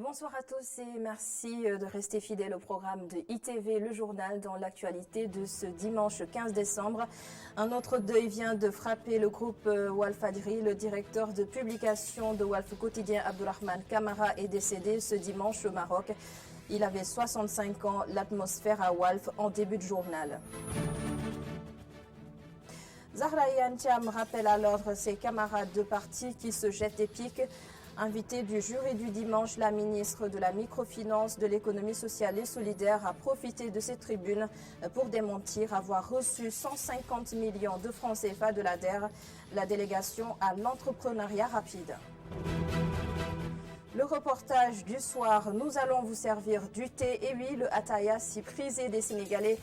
Bonsoir à tous et merci de rester fidèles au programme de ITV, le journal dans l'actualité de ce dimanche 15 décembre. Un autre deuil vient de frapper le groupe Walfadjri. Le directeur de publication de Walf Quotidien, Abdourahmane Kamara, est décédé ce dimanche au Maroc. Il avait 65 ans. L'atmosphère à Walf en début de journal. Zahra Iyane Thiam rappelle à l'ordre ses camarades de parti qui se jettent des piques. Invitée du jury du dimanche, la ministre de la Microfinance, de l'économie sociale et solidaire a profité de cette tribune pour démentir avoir reçu 150 millions de francs CFA de l'ADER, la délégation à l'entrepreneuriat rapide. Le reportage du soir, nous allons vous servir du thé et oui, le ataya si prisé des Sénégalais.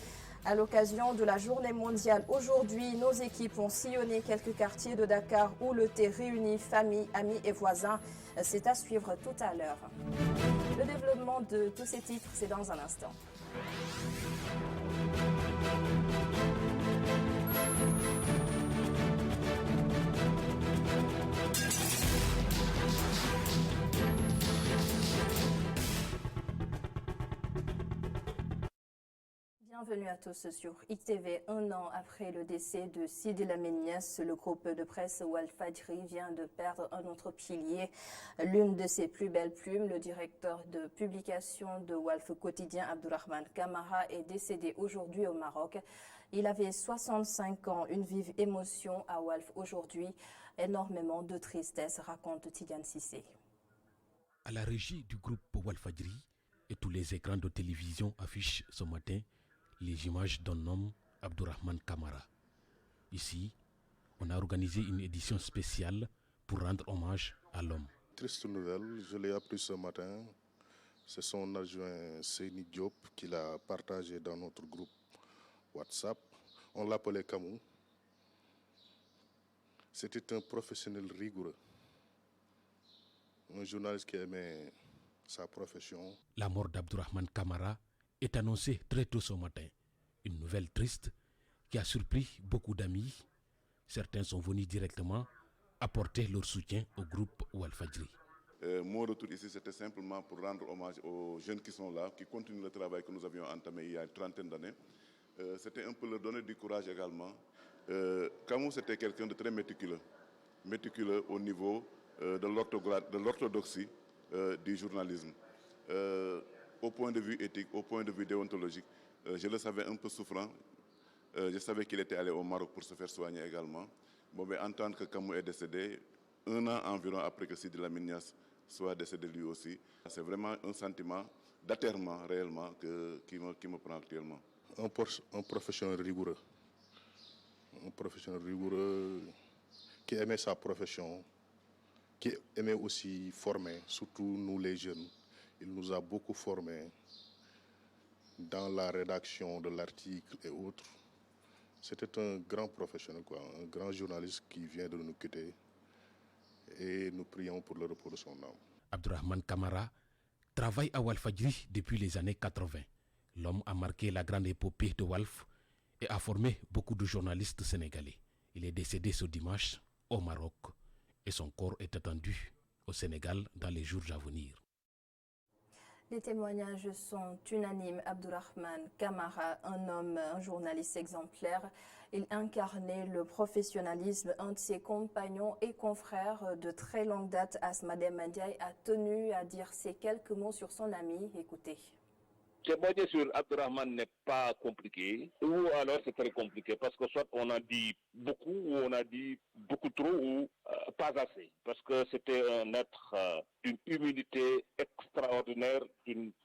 À l'occasion de la journée mondiale aujourd'hui, nos équipes ont sillonné quelques quartiers de Dakar où le thé réunit familles, amis et voisins. C'est à suivre tout à l'heure. Le développement de tous ces titres, c'est dans un instant. Bienvenue à tous sur ITV. Un an après le décès de Sidi Lamine Niasse, le groupe de presse Walfadjri vient de perdre un autre pilier, l'une de ses plus belles plumes. Le directeur de publication de Walf Quotidien, Abdourahmane Kamara, est décédé aujourd'hui au Maroc. Il avait 65 ans, une vive émotion à Walf aujourd'hui, énormément de tristesse, raconte Tidiane Sissé. À la régie du groupe Walfadjri et tous les écrans de télévision affichent ce matin les images d'un homme, Abdourahmane Kamara. Ici, on a organisé une édition spéciale pour rendre hommage à l'homme. Triste nouvelle, je l'ai appris ce matin. C'est son adjoint Seyni Diop qui l'a partagé dans notre groupe WhatsApp. On l'appelait Kamou. C'était un professionnel rigoureux, un journaliste qui aimait sa profession. La mort d'Abdourahmane Kamara est annoncée très tôt ce matin. Une nouvelle triste qui a surpris beaucoup d'amis. Certains sont venus directement apporter leur soutien au groupe Walfadjri. Mon retour ici, c'était simplement pour rendre hommage aux jeunes qui sont là, qui continuent le travail que nous avions entamé il y a une trentaine d'années. C'était un peu leur donner du courage également. Kamou, c'était quelqu'un de très méticuleux au niveau de l'orthodoxie du journalisme. Au point de vue éthique, au point de vue déontologique, je le savais un peu souffrant. Je savais qu'il était allé au Maroc pour se faire soigner également. Bon, mais entendre que Kamou est décédé, un an environ après que Sidi Lamine Niasse soit décédé lui aussi, c'est vraiment un sentiment d'atterrement réellement qui me prend actuellement. Un professionnel rigoureux. Un professionnel rigoureux qui aimait sa profession, qui aimait aussi former, surtout nous les jeunes. Il nous a beaucoup formés dans la rédaction de l'article et autres. C'était un grand professionnel, un grand journaliste qui vient de nous quitter et nous prions pour le repos de son âme. Abdourahmane Kamara travaille à Walfadjri depuis les années 80. L'homme a marqué la grande épopée de Walf et a formé beaucoup de journalistes sénégalais. Il est décédé ce dimanche au Maroc et son corps est attendu au Sénégal dans les jours à venir. Les témoignages sont unanimes. Abdourahmane Kamara, un homme, un journaliste exemplaire. Il incarnait le professionnalisme. Un de ses compagnons et confrères de très longue date, Asmadé Mandiaye, a tenu à dire ces quelques mots sur son ami. Écoutez. Témoigner sur Abdourahmane n'est pas compliqué, ou alors c'est très compliqué, parce que soit on a dit beaucoup, ou on a dit beaucoup trop, ou pas assez. Parce que c'était un être d'une humilité extraordinaire,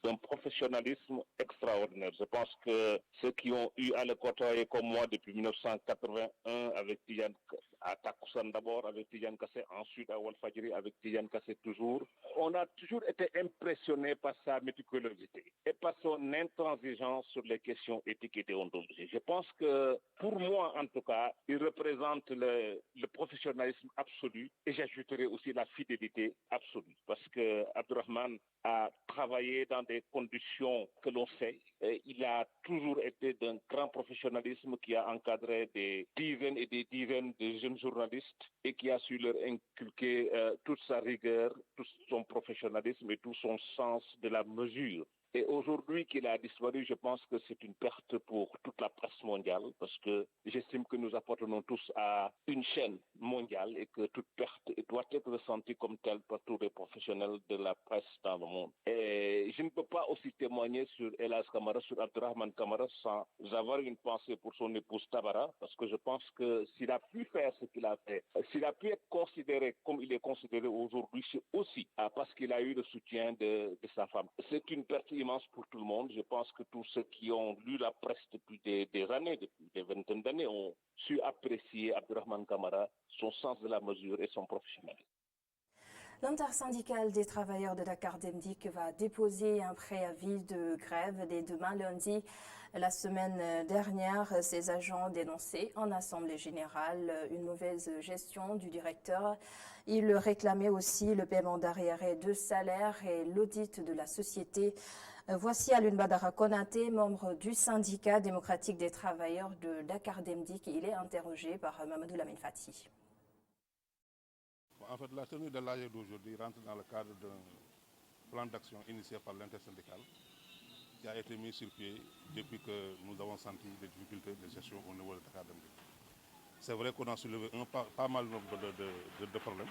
d'un professionnalisme extraordinaire. Je pense que ceux qui ont eu à le côtoyer comme moi depuis 1981 avec Tidiane, à Takusan d'abord, avec Tidiane Kassé, ensuite à Walfadjri avec Tidiane Kassé toujours, on a toujours été impressionné par sa méticulosité et par son intransigeance sur les questions éthiques et déontologiques. Je pense que, pour moi en tout cas, il représente le professionnalisme absolu et j'ajouterai aussi la fidélité absolue. Parce que Abdourahmane a travaillé dans des conditions que l'on sait. Il a toujours été d'un grand professionnalisme qui a encadré des dizaines et des dizaines de jeunes jeunes journalistes et qui a su leur inculquer toute sa rigueur, tout son professionnalisme et tout son sens de la mesure. Et aujourd'hui qu'il a disparu, je pense que c'est une perte pour toute la presse mondiale parce que j'estime que nous appartenons tous à une chaîne mondiale et que toute perte doit être ressentie comme telle par tous les professionnels de la presse dans le monde. Et je ne peux pas aussi témoigner sur Elhadji Camara, sur Abdourahmane Camara sans avoir une pensée pour son épouse Tabara parce que je pense que s'il a pu faire ce qu'il a fait, s'il a pu être considéré comme il est considéré aujourd'hui, c'est aussi parce qu'il a eu le soutien de sa femme. C'est une perte immense pour tout le monde. Je pense que tous ceux qui ont lu la presse depuis des années, depuis des vingtaines d'années, ont su apprécier Abdourahmane Camara, son sens de la mesure et son professionnalisme. L'intersyndicale des travailleurs de Dakar Demdik va déposer un préavis de grève dès demain lundi. La semaine dernière, ces agents dénonçaient en Assemblée générale une mauvaise gestion du directeur. Ils réclamaient aussi le paiement d'arriérés de salaire et l'audit de la société. Voici Alun Badara Konaté, membre du syndicat démocratique des travailleurs de Dakar Demdik. Il est interrogé par Mamadou Lamine Fati. En fait, la tenue de l'AG d'aujourd'hui rentre dans le cadre d'un plan d'action initié par l'intersyndicale qui a été mis sur pied depuis que nous avons senti des difficultés de gestion au niveau de Dakar Demdik. C'est vrai qu'on a soulevé pas mal de problèmes,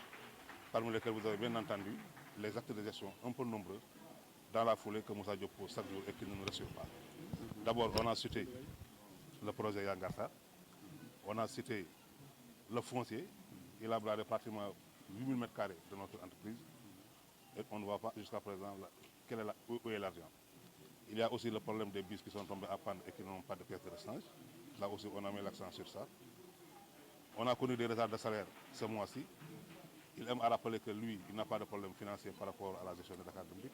parmi lesquels vous avez bien entendu les actes de gestion un peu nombreux dans la foulée que Moussa Diop pose chaque jour et qui ne nous rassure pas. D'abord, on a cité le projet Yangarta, on a cité le foncier, il a bradé pratiquement 8000 m² de notre entreprise et on ne voit pas jusqu'à présent où est l'argent. Il y a aussi le problème des bus qui sont tombés à panne et qui n'ont pas de pièces de rechange. Là aussi, on a mis l'accent sur ça. On a connu des retards de salaire ce mois-ci. Il aime à rappeler que lui, il n'a pas de problème financier par rapport à la gestion de Dakar Demdik.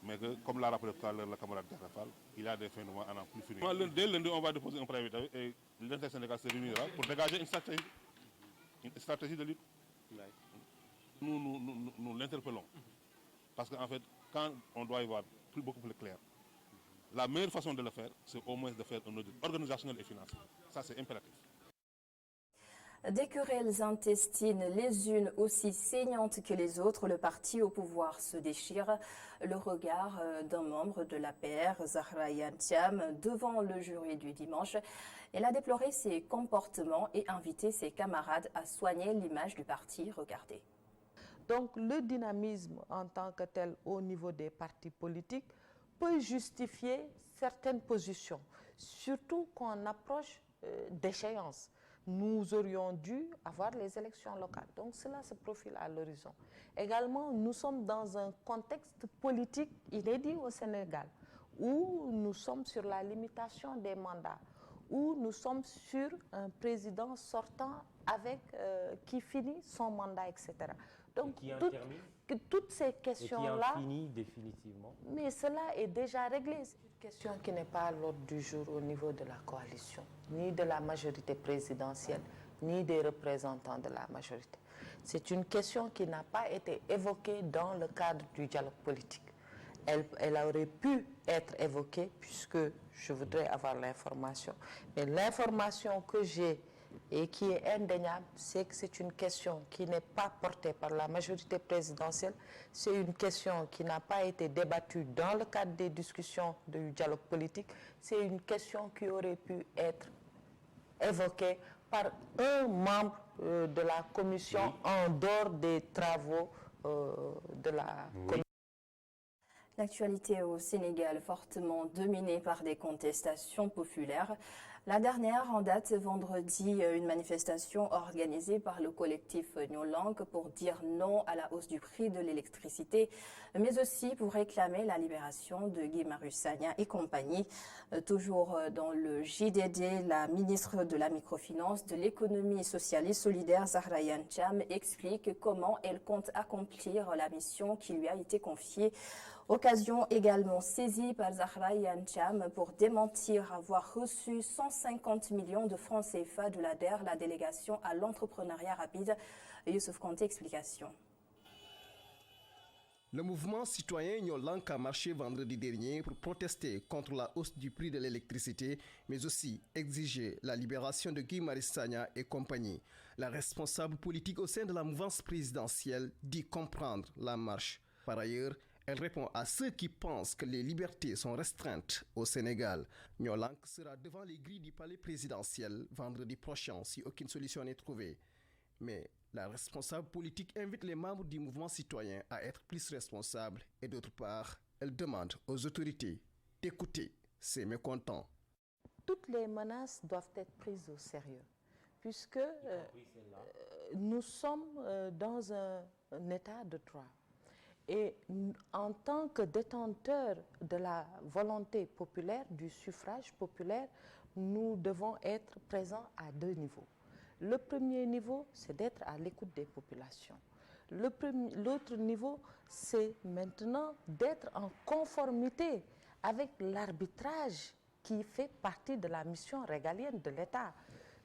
Mais que, comme l'a rappelé tout à l'heure le camarade Diarafal, il y a des fins de mois à n'en plus finir. Dès lundi, on va déposer un préavis et l'intersyndicale se réunira pour dégager une stratégie de lutte. Nous l'interpellons. Parce qu'en fait, quand on doit y voir beaucoup plus clair, la meilleure façon de le faire, c'est au moins de faire un audit organisationnel et financier. Ça, c'est impératif. Des querelles intestines, les unes aussi saignantes que les autres, le parti au pouvoir se déchire. Le regard d'un membre de l'APR, Zahra Iyane Thiam, devant le jury du dimanche. Elle a déploré ses comportements et invité ses camarades à soigner l'image du parti. Regardez. Donc le dynamisme en tant que tel au niveau des partis politiques peut justifier certaines positions, surtout quand on approche d'échéances. Nous aurions dû avoir les élections locales. Donc cela se profile à l'horizon. Également, nous sommes dans un contexte politique inédit au Sénégal, où nous sommes sur la limitation des mandats, où nous sommes sur un président sortant qui finit son mandat, etc. Donc toutes ces questions-là... Et qui en finit définitivement. Mais cela est déjà réglé. C'est une question qui n'est pas à l'ordre du jour au niveau de la coalition, ni de la majorité présidentielle, ni des représentants de la majorité. C'est une question qui n'a pas été évoquée dans le cadre du dialogue politique. Elle aurait pu être évoquée puisque je voudrais avoir l'information. Mais l'information que j'ai et qui est indéniable, c'est que c'est une question qui n'est pas portée par la majorité présidentielle, c'est une question qui n'a pas été débattue dans le cadre des discussions du dialogue politique, c'est une question qui aurait pu être évoquée par un membre de la commission en dehors des travaux de la commission. L'actualité au Sénégal fortement dominée par des contestations populaires. La dernière en date, vendredi, une manifestation organisée par le collectif Nyolang pour dire non à la hausse du prix de l'électricité, mais aussi pour réclamer la libération de Guy Marius Sagna et compagnie. Toujours dans le JDD, la ministre de la Microfinance, de l'économie sociale et solidaire, Zahra Iyane Thiam, explique comment elle compte accomplir la mission qui lui a été confiée. Occasion également saisie par Zahra Iyane Thiam pour démentir avoir reçu 150 millions de francs CFA de l'ADER, la délégation à l'entrepreneuriat rapide. Youssouf Konté, explication. Le mouvement citoyen Nyolang a marché vendredi dernier pour protester contre la hausse du prix de l'électricité, mais aussi exiger la libération de Guy Marius Sagna et compagnie. La responsable politique au sein de la mouvance présidentielle dit comprendre la marche. Par ailleurs, elle répond à ceux qui pensent que les libertés sont restreintes au Sénégal. Nyolank sera devant les grilles du palais présidentiel vendredi prochain si aucune solution n'est trouvée. Mais la responsable politique invite les membres du mouvement citoyen à être plus responsables et d'autre part, elle demande aux autorités d'écouter ces mécontents. Toutes les menaces doivent être prises au sérieux, puisque nous sommes dans un état de droit. Et en tant que détenteurs de la volonté populaire, du suffrage populaire, nous devons être présents à deux niveaux. Le premier niveau, c'est d'être à l'écoute des populations. L'autre niveau, c'est maintenant d'être en conformité avec l'arbitrage qui fait partie de la mission régalienne de l'État.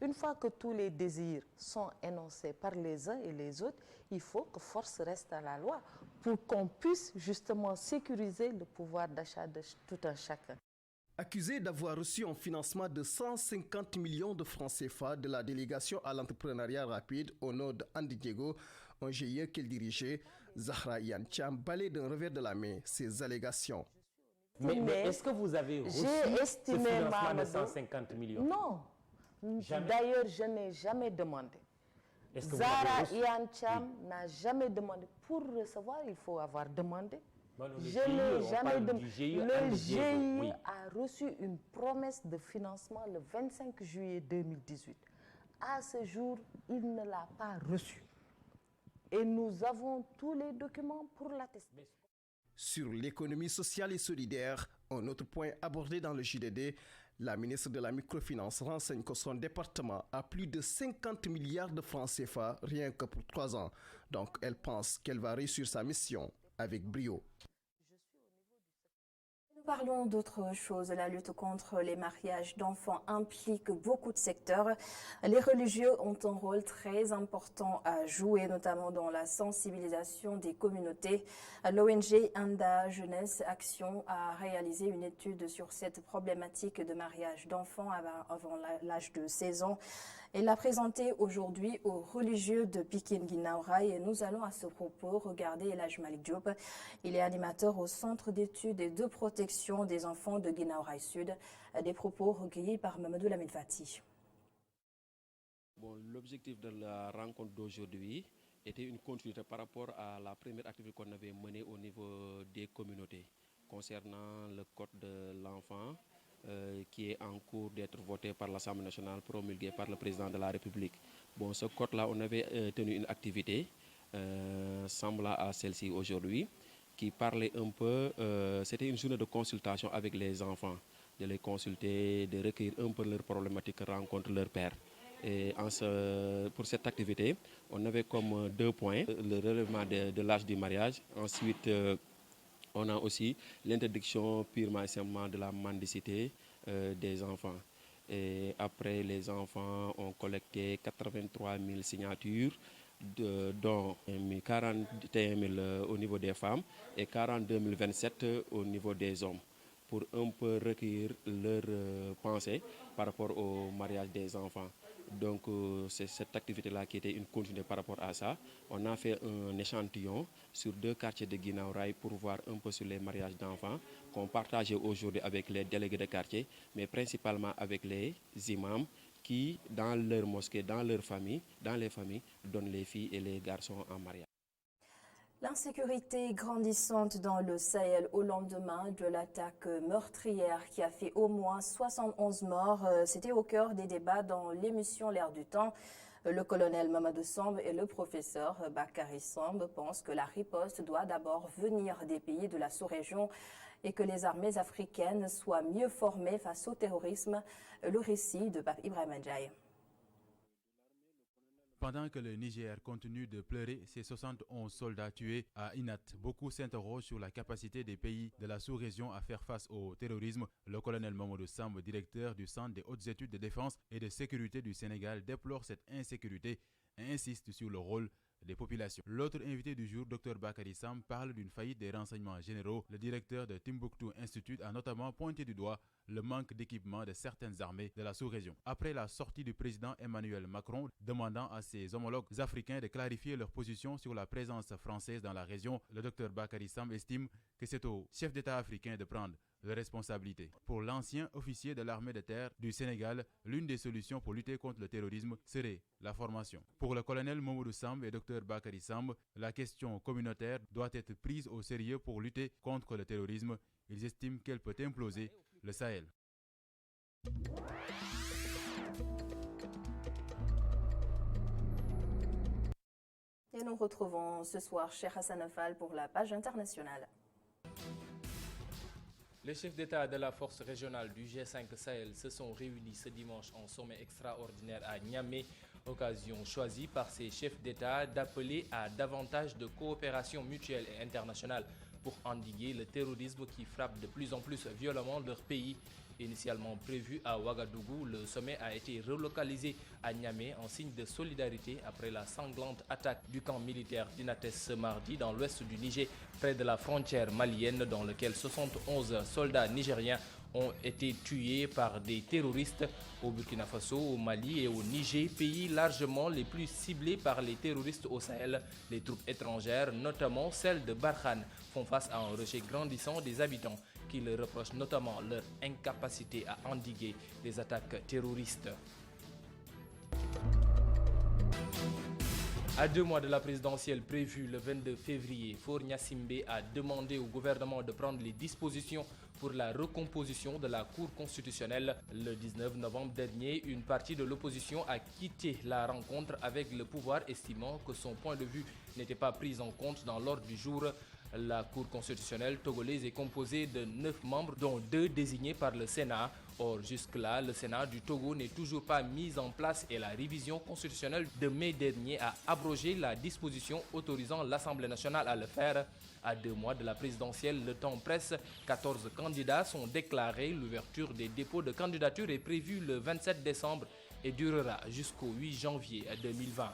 Une fois que tous les désirs sont énoncés par les uns et les autres, il faut que force reste à la loi pour qu'on puisse justement sécuriser le pouvoir d'achat de tout un chacun. Accusé d'avoir reçu un financement de 150 millions de francs CFA de la délégation à l'entrepreneuriat rapide au nom d'Andy Diego, un GIE qu'elle dirigeait, Zahra Yancham balaye d'un revers de la main ces allégations. Mais est-ce que vous avez reçu ce financement de 150 millions? Non. D'ailleurs, je n'ai jamais demandé. Zahra Yancham n'a jamais demandé. Pour recevoir, il faut avoir demandé. Je n'ai jamais demandé. Le GIE a reçu une promesse de financement le 25 juillet 2018. À ce jour, il ne l'a pas reçu. Et nous avons tous les documents pour l'attester. Sur l'économie sociale et solidaire, un autre point abordé dans le JDD, la ministre de la Microfinance renseigne que son département a plus de 50 milliards de francs CFA rien que pour 3 ans. Donc elle pense qu'elle va réussir sa mission avec brio. Parlons d'autre chose. La lutte contre les mariages d'enfants implique beaucoup de secteurs. Les religieux ont un rôle très important à jouer, notamment dans la sensibilisation des communautés. L'ONG Anda Jeunesse Action a réalisé une étude sur cette problématique de mariage d'enfants avant l'âge de 16 ans. Elle l'a présentée aujourd'hui aux religieux de Pikine Guinaw Rail et nous allons à ce propos regarder El Hadj Malick Diop. Il est animateur au Centre d'études et de protection des enfants de Guinaw Rail Sud. Des propos recueillis par Mamadou Lamine Fati. Bon, l'objectif de la rencontre d'aujourd'hui était une continuité par rapport à la première activité qu'on avait menée au niveau des communautés concernant le code de l'enfant. Qui est en cours d'être voté par l'Assemblée nationale, promulgué par le président de la République. Bon, ce code-là, on avait tenu une activité semblant à celle-ci aujourd'hui, qui parlait un peu, c'était une journée de consultation avec les enfants, de les consulter, de recueillir un peu leurs problématiques que rencontrent leur père. Et pour cette activité, on avait comme 2 points, le relèvement de l'âge du mariage, ensuite on a aussi l'interdiction purement et simplement de la mendicité des enfants. Et après, les enfants ont collecté 83 000 signatures, dont 41 000 au niveau des femmes et 42 027 au niveau des hommes, pour un peu recueillir leurs pensées par rapport au mariage des enfants. Donc c'est cette activité-là qui était une continuité par rapport à ça. On a fait un échantillon sur 2 quartiers de Guinaw Rail pour voir un peu sur les mariages d'enfants qu'on partageait aujourd'hui avec les délégués de quartier, mais principalement avec les imams qui, dans leur mosquée, dans les familles, donnent les filles et les garçons en mariage. L'insécurité grandissante dans le Sahel au lendemain de l'attaque meurtrière qui a fait au moins 71 morts. C'était au cœur des débats dans l'émission L'Air du Temps. Le colonel Mamadou Samb et le professeur Bakary Samb pensent que la riposte doit d'abord venir des pays de la sous-région et que les armées africaines soient mieux formées face au terrorisme. Le récit de Pape Ibrahima Ndiaye. Pendant que le Niger continue de pleurer ses 71 soldats tués à Inat, beaucoup s'interrogent sur la capacité des pays de la sous-région à faire face au terrorisme. Le colonel Mamadou Samb, directeur du Centre des hautes études de défense et de sécurité du Sénégal, déplore cette insécurité et insiste sur le rôle des populations. L'autre invité du jour, Dr Bakary Samb, parle d'une faillite des renseignements généraux. Le directeur de Timbuktu Institute a notamment pointé du doigt le manque d'équipement de certaines armées de la sous-région. Après la sortie du président Emmanuel Macron demandant à ses homologues africains de clarifier leur position sur la présence française dans la région, le Dr Bakary Samb estime que c'est au chef d'État africain de prendre les responsabilités. Pour l'ancien officier de l'armée de terre du Sénégal, l'une des solutions pour lutter contre le terrorisme serait la formation. Pour le colonel Mamadou Samb et Dr Bakary Samb, la question communautaire doit être prise au sérieux pour lutter contre le terrorisme. Ils estiment qu'elle peut imploser le Sahel. Et nous retrouvons ce soir Cheikh Hassan Fall pour la page internationale. Les chefs d'État de la force régionale du G5 Sahel se sont réunis ce dimanche en sommet extraordinaire à Niamey, occasion choisie par ces chefs d'État d'appeler à davantage de coopération mutuelle et internationale pour endiguer le terrorisme qui frappe de plus en plus violemment leur pays. Initialement prévu à Ouagadougou, le sommet a été relocalisé à Niamey en signe de solidarité après la sanglante attaque du camp militaire d'Inates ce mardi dans l'ouest du Niger, près de la frontière malienne, dans lequel 71 soldats nigériens ont été tués par des terroristes. Au Burkina Faso, au Mali et au Niger, pays largement les plus ciblés par les terroristes au Sahel, les troupes étrangères, notamment celles de Barkhane, font face à un rejet grandissant des habitants qui leur reprochent notamment leur incapacité à endiguer les attaques terroristes. À 2 mois de la présidentielle prévue le 22 février, Faure Gnassingbé a demandé au gouvernement de prendre les dispositions pour la recomposition de la Cour constitutionnelle. Le 19 novembre dernier, une partie de l'opposition a quitté la rencontre avec le pouvoir, estimant que son point de vue n'était pas pris en compte dans l'ordre du jour. La Cour constitutionnelle togolaise est composée de 9 membres, dont 2 désignés par le Sénat. Or, jusque-là, le Sénat du Togo n'est toujours pas mis en place et la révision constitutionnelle de mai dernier a abrogé la disposition autorisant l'Assemblée nationale à le faire. À 2 mois de la présidentielle, le temps presse. 14 candidats sont déclarés. L'ouverture des dépôts de candidature est prévue le 27 décembre et durera jusqu'au 8 janvier 2020.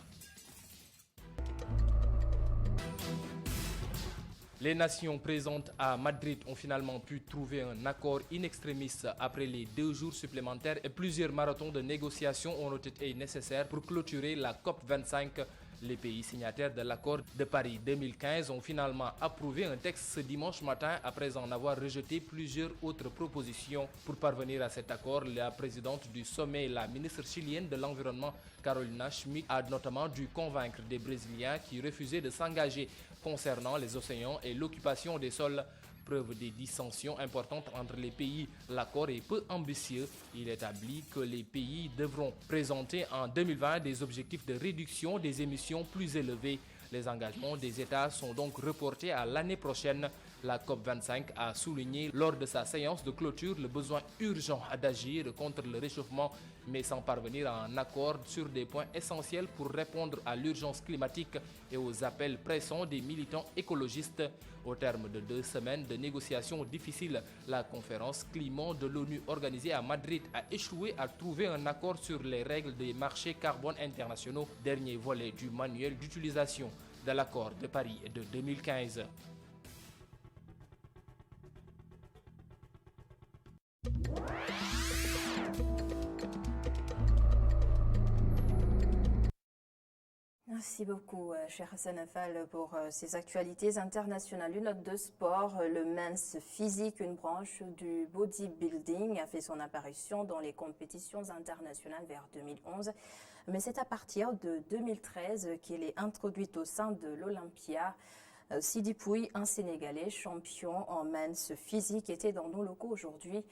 Les nations présentes à Madrid ont finalement pu trouver un accord in extremis après les 2 jours supplémentaires et plusieurs marathons de négociations ont été nécessaires pour clôturer la COP25. Les pays signataires de l'accord de Paris 2015 ont finalement approuvé un texte ce dimanche matin après en avoir rejeté plusieurs autres propositions. Pour parvenir à cet accord, la présidente du sommet, la ministre chilienne de l'Environnement, Carolina Schmidt, a notamment dû convaincre des Brésiliens qui refusaient de s'engager concernant les océans et l'occupation des sols. Preuve des dissensions importantes entre les pays, l'accord est peu ambitieux. Il établit que les pays devront présenter en 2020 des objectifs de réduction des émissions plus élevés. Les engagements des États sont donc reportés à l'année prochaine. La COP25 a souligné lors de sa séance de clôture le besoin urgent d'agir contre le réchauffement, mais sans parvenir à un accord sur des points essentiels pour répondre à l'urgence climatique et aux appels pressants des militants écologistes. Au terme de 2 semaines de négociations difficiles, la conférence climat de l'ONU organisée à Madrid a échoué à trouver un accord sur les règles des marchés carbone internationaux, dernier volet du manuel d'utilisation de l'accord de Paris de 2015. Merci beaucoup, cher Hassan Fall, pour ces actualités internationales. Une note de sport, le men's physique, une branche du bodybuilding, a fait son apparition dans les compétitions internationales vers 2011. Mais c'est à partir de 2013 qu'elle est introduite au sein de l'Olympia. Sidi Pouy, un Sénégalais champion en men's physique, était dans nos locaux aujourd'hui.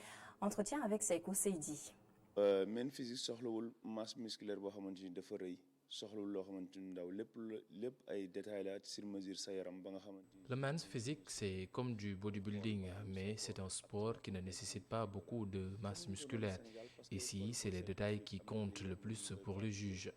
Entretien avec Seiko Seydi. Men's physique soxlawul masse musculaire boo xamante ni dafa rëy. Le men's physique, c'est comme du bodybuilding, mais c'est un sport qui ne nécessite pas beaucoup de masse musculaire. Ici, c'est les détails qui comptent le plus pour le juge.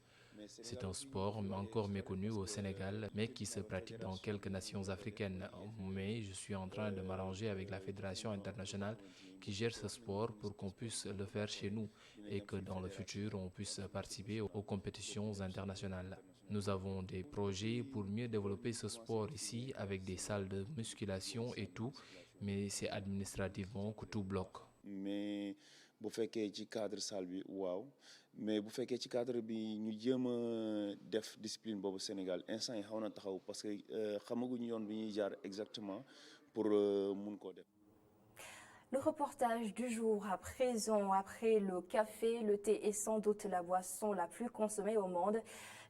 C'est un sport encore méconnu au Sénégal, mais qui se pratique dans quelques nations africaines. Mais je suis en train de m'arranger avec la Fédération internationale qui gère ce sport pour qu'on puisse le faire chez nous et que dans le futur, on puisse participer aux compétitions internationales. Nous avons des projets pour mieux développer ce sport ici avec des salles de musculation et tout, mais c'est administrativement que tout bloque. Mais bu fekkee ci cadre salle bi waaw mais bu fekkee ci cadre bi ñu jéem a def discipline boobu Sénégal instant yi xaw na taxaw parce que xamaguñu yoon bi ñuy jaar exactement pour mun koo def. Le reportage du jour à présent, après le café, le thé est sans doute la boisson la plus consommée au monde.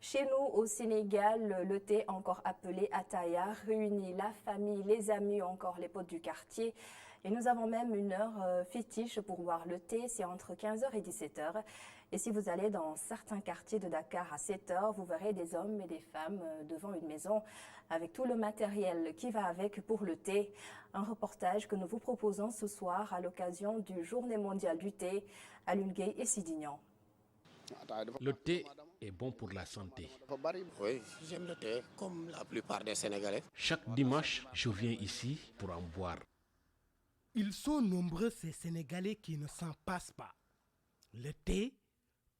Chez nous, au Sénégal, le thé, encore appelé ataya, réunit la famille, les amis ou encore les potes du quartier. Et nous avons même une heure fétiche pour boire le thé, c'est entre 15h et 17h. Et si vous allez dans certains quartiers de Dakar à 7h, vous verrez des hommes et des femmes devant une maison avec tout le matériel qui va avec pour le thé. Un reportage que nous vous proposons ce soir à l'occasion du Journée mondiale du thé à Lungué et Sidignan. Le thé est bon pour la santé. Oui, j'aime le thé comme la plupart des Sénégalais. Chaque dimanche, je viens ici pour en boire. Ils sont nombreux ces Sénégalais qui ne s'en passent pas. Le thé,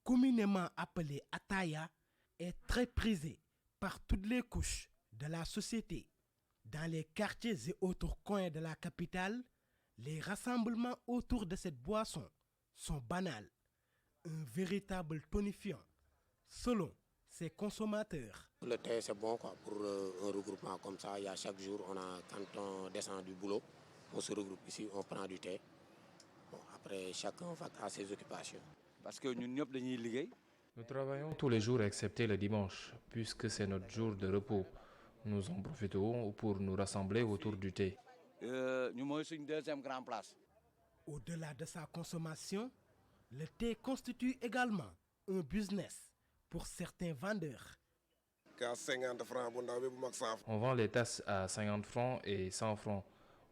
communément appelé ataya, est très prisé par toutes les couches de la société. Dans les quartiers et autres coins de la capitale, les rassemblements autour de cette boisson sont banals. Un véritable tonifiant, selon ses consommateurs. Le thé, c'est bon quoi, pour un regroupement comme ça. Il y a chaque jour, quand on descend du boulot, on se regroupe ici, on prend du thé. Bon, après, chacun va à ses occupations. Parce que nous travaillons tous les jours excepté le dimanche, puisque c'est notre jour de repos. Nous en profitons pour nous rassembler autour du thé. Au-delà de sa consommation, le thé constitue également un business pour certains vendeurs. On vend les tasses à 50 francs et 100 francs.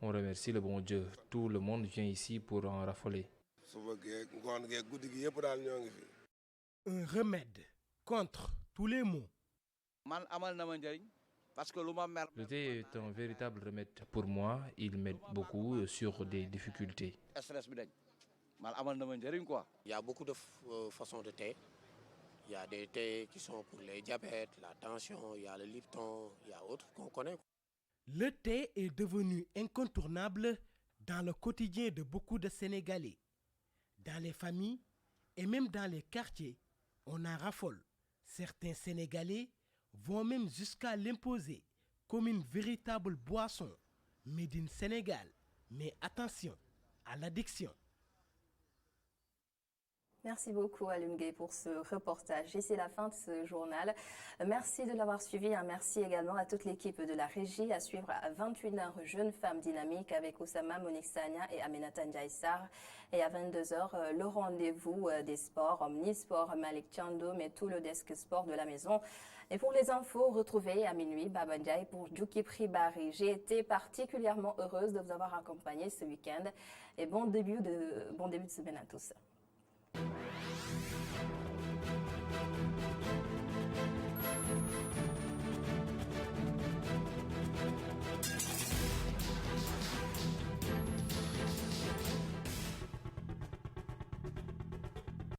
On remercie le bon Dieu. Tout le monde vient ici pour en raffoler. Un remède contre tous les maux. Le thé est un véritable remède pour moi. Il m'aide beaucoup sur des difficultés. Il y a beaucoup de façons de thé. Il y a des thés qui sont pour les diabètes, la tension, il y a le Lipton, il y a autres qu'on connaît. Le thé est devenu incontournable dans le quotidien de beaucoup de Sénégalais. Dans les familles et même dans les quartiers, on en raffole. Certains Sénégalais vont même jusqu'à l'imposer comme une véritable boisson made in Sénégal. Mais attention à l'addiction. Merci beaucoup à Lungué pour ce reportage. Et c'est la fin de ce journal. Merci de l'avoir suivi. Merci également à toute l'équipe de la régie. À suivre à 21h, Jeunes Femmes Dynamiques avec Oussama, Monique Sagna et Aminata Ndiaïsar. Et à 22h, le rendez-vous des sports, Omnisport, Malik Tchandou, mais tout le desk sport de la maison. Et pour les infos, retrouvez à minuit Baba Ndiaye pour Djouki Pribari. J'ai été particulièrement heureuse de vous avoir accompagné ce week-end. Et bon début de semaine à tous.